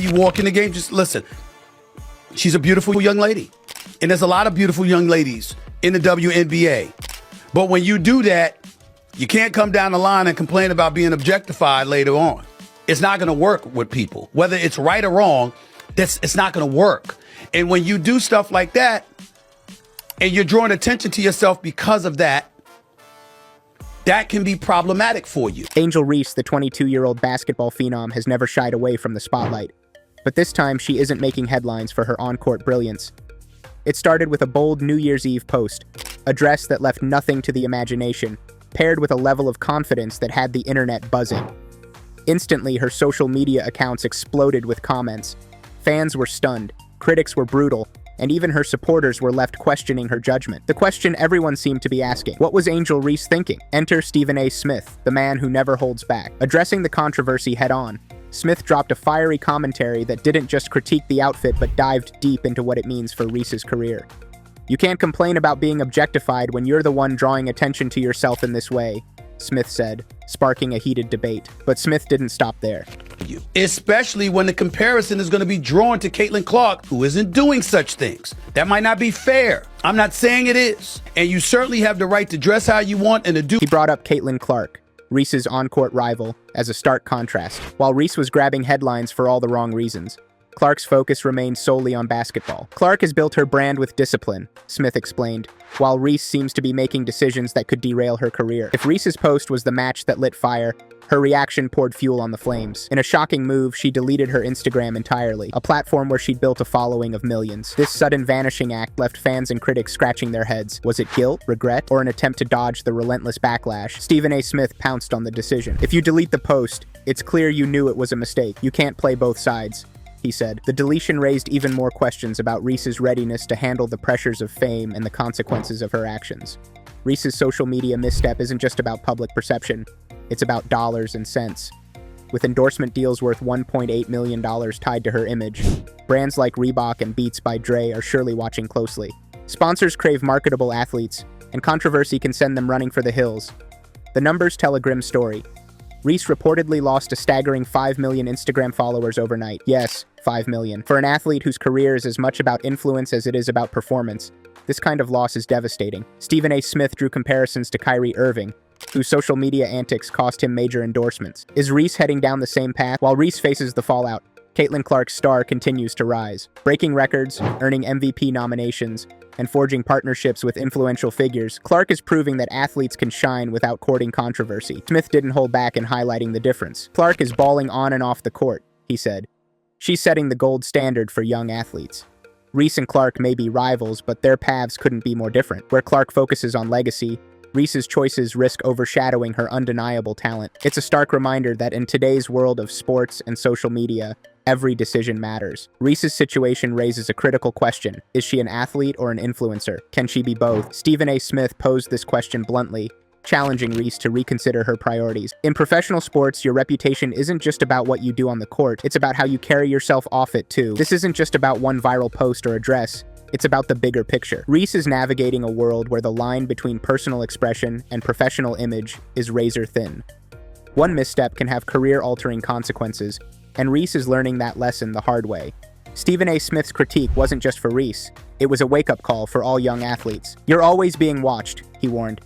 you walk in the game, just listen. She's a beautiful young lady. And there's a lot of beautiful young ladies in the WNBA. But when you do that, you can't come down the line and complain about being objectified later on. It's not going to work with people. Whether it's right or wrong, it's not going to work. And when you do stuff like that, and you're drawing attention to yourself because of that, that can be problematic for you. Angel Reese, the 22-year-old basketball phenom, has never shied away from the spotlight. But this time, she isn't making headlines for her on-court brilliance. It started with a bold New Year's Eve post, a dress that left nothing to the imagination, paired with a level of confidence that had the internet buzzing. Instantly, her social media accounts exploded with comments. Fans were stunned, critics were brutal, and even her supporters were left questioning her judgment. The question everyone seemed to be asking: what was Angel Reese thinking? Enter Stephen A. Smith, the man who never holds back. Addressing the controversy head-on, Smith dropped a fiery commentary that didn't just critique the outfit but dived deep into what it means for Reese's career. "You can't complain about being objectified when you're the one drawing attention to yourself in this way," Smith said, sparking a heated debate. But Smith didn't stop there. Especially when the comparison is going to be drawn to Caitlyn Clark, who isn't doing such things. That might not be fair. I'm not saying it is. And you certainly have the right to dress how you want and to do. He brought up Caitlyn Clark, Reese's on-court rival, as a stark contrast. While Reese was grabbing headlines for all the wrong reasons, Clark's focus remained solely on basketball. "Clark has built her brand with discipline," Smith explained, while Reese seems to be making decisions that could derail her career. If Reese's post was the match that lit fire, her reaction poured fuel on the flames. In a shocking move, she deleted her Instagram entirely, a platform where she'd built a following of millions. This sudden vanishing act left fans and critics scratching their heads. Was it guilt, regret, or an attempt to dodge the relentless backlash? Stephen A. Smith pounced on the decision. "If you delete the post, it's clear you knew it was a mistake. You can't play both sides," he said. The deletion raised even more questions about Reese's readiness to handle the pressures of fame and the consequences of her actions. Reese's social media misstep isn't just about public perception, it's about dollars and cents. With endorsement deals worth $1.8 million tied to her image, brands like Reebok and Beats by Dre are surely watching closely. Sponsors crave marketable athletes, and controversy can send them running for the hills. The numbers tell a grim story. Reese reportedly lost a staggering 5 million Instagram followers overnight. Yes, 5 million. For an athlete whose career is as much about influence as it is about performance, this kind of loss is devastating. Stephen A. Smith drew comparisons to Kyrie Irving, whose social media antics cost him major endorsements. Is Reese heading down the same path? While Reese faces the fallout, Caitlyn Clark's star continues to rise, breaking records, earning MVP nominations, and forging partnerships with influential figures. Clark is proving that athletes can shine without courting controversy. Smith didn't hold back in highlighting the difference. "Clark is balling on and off the court," he said. "She's setting the gold standard for young athletes." Reese and Clark may be rivals, but their paths couldn't be more different. Where Clark focuses on legacy, Reese's choices risk overshadowing her undeniable talent. It's a stark reminder that in today's world of sports and social media, every decision matters. Reese's situation raises a critical question. Is she an athlete or an influencer? Can she be both? Stephen A. Smith posed this question bluntly, challenging Reese to reconsider her priorities. In professional sports, your reputation isn't just about what you do on the court, it's about how you carry yourself off it too. This isn't just about one viral post or a dress, it's about the bigger picture. Reese is navigating a world where the line between personal expression and professional image is razor thin. One misstep can have career-altering consequences, and Reese is learning that lesson the hard way. Stephen A. Smith's critique wasn't just for Reese, it was a wake-up call for all young athletes. "You're always being watched," he warned.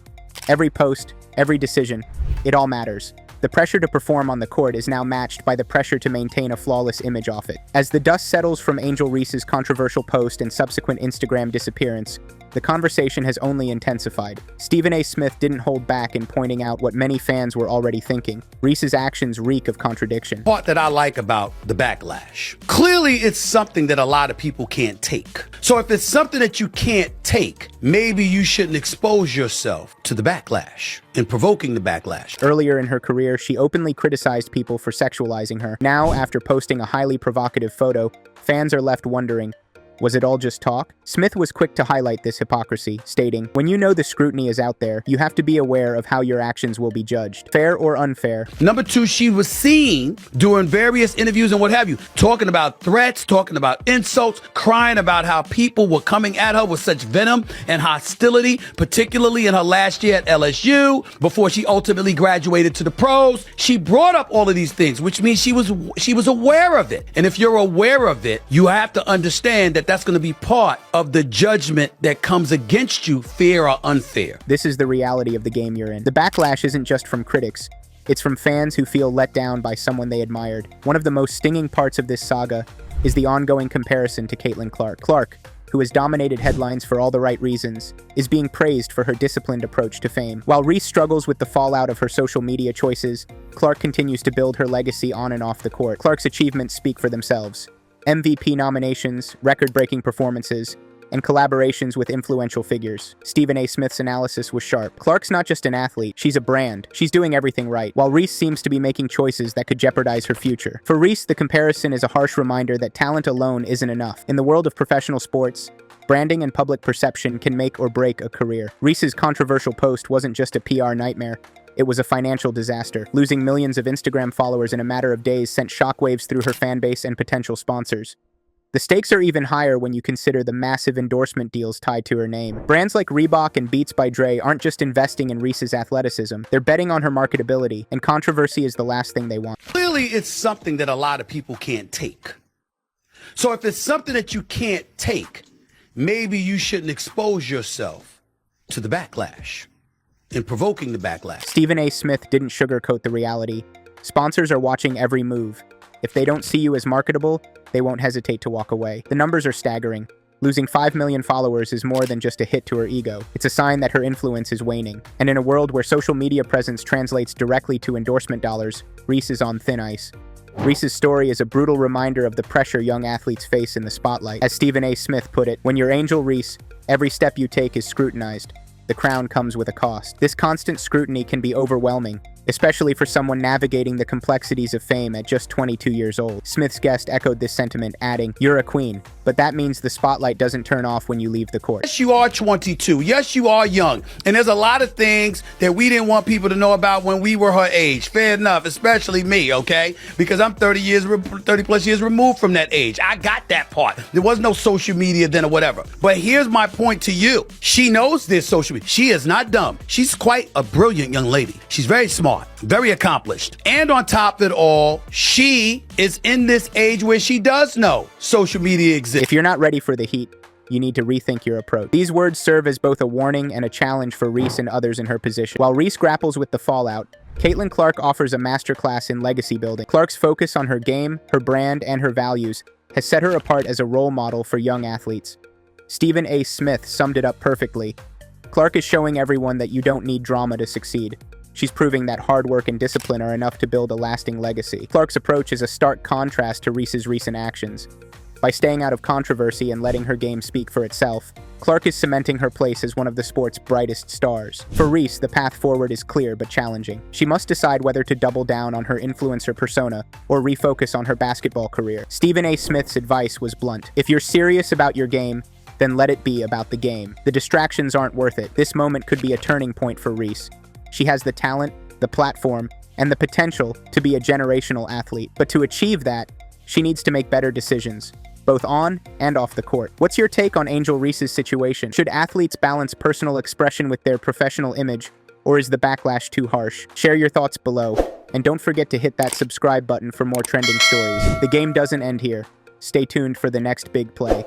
"Every post, every decision, it all matters." The pressure to perform on the court is now matched by the pressure to maintain a flawless image off it. As the dust settles from Angel Reese's controversial post and subsequent Instagram disappearance, the conversation has only intensified. Stephen A. Smith didn't hold back in pointing out what many fans were already thinking. Reese's actions reek of contradiction. Part that I like about the backlash. Clearly, it's something that a lot of people can't take. So if it's something that you can't take, maybe you shouldn't expose yourself to the backlash and provoking the backlash. Earlier in her career, she openly criticized people for sexualizing her. Now, after posting a highly provocative photo, fans are left wondering, Was it all just talk? Smith was quick to highlight this hypocrisy, stating, "When you know the scrutiny is out there, you have to be aware of how your actions will be judged, fair or unfair." Number two, she was seen during various interviews and what have you, talking about threats, talking about insults, crying about how people were coming at her with such venom and hostility, particularly in her last year at LSU, before she ultimately graduated to the pros. She brought up all of these things, which means she was aware of it. And if you're aware of it, you have to understand that that's going to be part of the judgment that comes against you, fair or unfair. This is the reality of the game you're in. The backlash isn't just from critics. It's from fans who feel let down by someone they admired. One of the most stinging parts of this saga is the ongoing comparison to Caitlyn Clark. Clark, who has dominated headlines for all the right reasons, is being praised for her disciplined approach to fame. While Reese struggles with the fallout of her social media choices, Clark continues to build her legacy on and off the court. Clark's achievements speak for themselves. MVP nominations, record-breaking performances, and collaborations with influential figures. Stephen A. Smith's analysis was sharp. Clark's not just an athlete, she's a brand. She's doing everything right, while Reese seems to be making choices that could jeopardize her future. For Reese, the comparison is a harsh reminder that talent alone isn't enough. In the world of professional sports, branding and public perception can make or break a career. Reese's controversial post wasn't just a PR nightmare. It was a financial disaster. Losing millions of Instagram followers in a matter of days sent shockwaves through her fan base and potential sponsors. The stakes are even higher when you consider the massive endorsement deals tied to her name. Brands like Reebok and Beats by Dre aren't just investing in Reese's athleticism, they're betting on her marketability, and controversy is the last thing they want. Clearly, it's something that a lot of people can't take. So if it's something that you can't take, maybe you shouldn't expose yourself to the backlash and provoking the backlash. Stephen A. Smith didn't sugarcoat the reality. Sponsors are watching every move. If they don't see you as marketable, they won't hesitate to walk away. The numbers are staggering. Losing 5 million followers is more than just a hit to her ego. It's a sign that her influence is waning. And in a world where social media presence translates directly to endorsement dollars, Reese is on thin ice. Reese's story is a brutal reminder of the pressure young athletes face in the spotlight. As Stephen A. Smith put it, "When you're Angel Reese, every step you take is scrutinized. The crown comes with a cost." This constant scrutiny can be overwhelming, especially for someone navigating the complexities of fame at just 22 years old. Smith's guest echoed this sentiment, adding, "You're a queen, but that means the spotlight doesn't turn off when you leave the court." Yes, you are 22. Yes, you are young. And there's a lot of things that we didn't want people to know about when we were her age. Fair enough, especially me, okay? Because I'm 30 plus years removed from that age. I got that part. There was no social media then or whatever. But here's my point to you. She knows there's social media. She is not dumb. She's quite a brilliant young lady. She's very smart, very accomplished. And on top of it all, she is in this age where she does know social media exists. If you're not ready for the heat, you need to rethink your approach. These words serve as both a warning and a challenge for Reese and others in her position. While Reese grapples with the fallout, Caitlyn Clark offers a masterclass in legacy building. Clark's focus on her game, her brand, and her values has set her apart as a role model for young athletes. Stephen A. Smith summed it up perfectly. Clark is showing everyone that you don't need drama to succeed. She's proving that hard work and discipline are enough to build a lasting legacy. Clark's approach is a stark contrast to Reese's recent actions. By staying out of controversy and letting her game speak for itself, Clark is cementing her place as one of the sport's brightest stars. For Reese, the path forward is clear but challenging. She must decide whether to double down on her influencer persona or refocus on her basketball career. Stephen A. Smith's advice was blunt. If you're serious about your game, then let it be about the game. The distractions aren't worth it. This moment could be a turning point for Reese. She has the talent, the platform, and the potential to be a generational athlete. But to achieve that, she needs to make better decisions, both on and off the court. What's your take on Angel Reese's situation? Should athletes balance personal expression with their professional image, or is the backlash too harsh? Share your thoughts below, and don't forget to hit that subscribe button for more trending stories. The game doesn't end here. Stay tuned for the next big play.